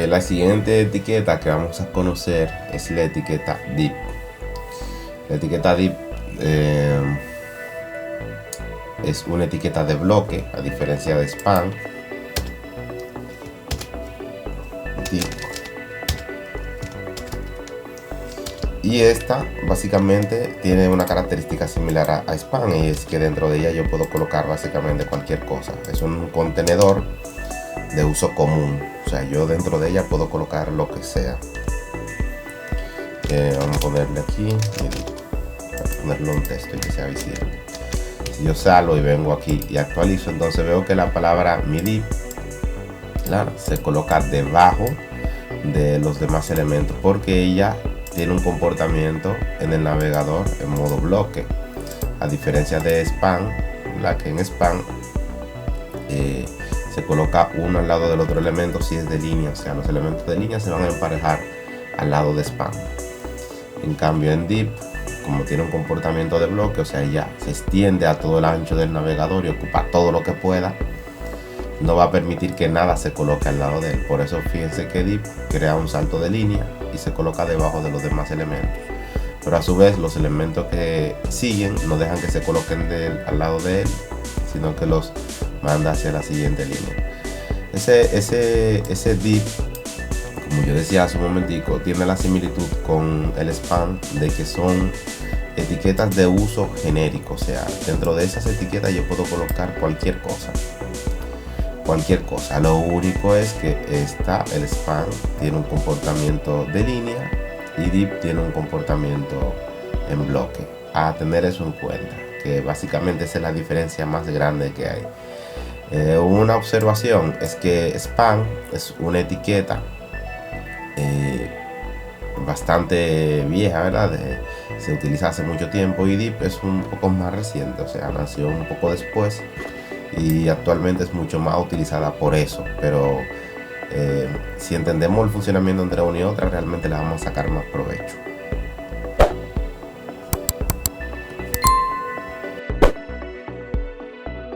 La siguiente etiqueta que vamos a conocer es la etiqueta div. La etiqueta div es una etiqueta de bloque, a diferencia de span. Div. Y esta básicamente tiene una característica similar a span, y es que dentro de ella yo puedo colocar básicamente cualquier cosa. Es un contenedor de uso común, o sea, yo dentro de ella puedo colocar lo que sea. Vamos a ponerle aquí, ponerle un texto y que sea visible. Si yo salgo y vengo aquí y actualizo, entonces veo que la palabra mi div, claro, se coloca debajo de los demás elementos, porque ella tiene un comportamiento en el navegador en modo bloque, a diferencia de span, la que en span se coloca uno al lado del otro elemento si es de línea, o sea, los elementos de línea se van a emparejar al lado de span. En cambio en div, como tiene un comportamiento de bloque, o sea, ya se extiende a todo el ancho del navegador y ocupa todo lo que pueda, no va a permitir que nada se coloque al lado de él. Por eso fíjense que div crea un salto de línea y se coloca debajo de los demás elementos, pero a su vez los elementos que siguen no dejan que se coloquen al lado de él, sino que los manda hacia la siguiente línea. Ese div, como yo decía hace un momentico, tiene la similitud con el span de que son etiquetas de uso genérico, o sea, dentro de esas etiquetas yo puedo colocar cualquier cosa. Lo único es que el span tiene un comportamiento de línea y div tiene un comportamiento en bloque. A tener eso en cuenta, que básicamente esa es la diferencia más grande que hay. Una observación es que span es una etiqueta bastante vieja, ¿verdad? Se utiliza hace mucho tiempo, y div es un poco más reciente, o sea, nació un poco después y actualmente es mucho más utilizada por eso, pero si entendemos el funcionamiento entre una y otra, realmente le vamos a sacar más provecho.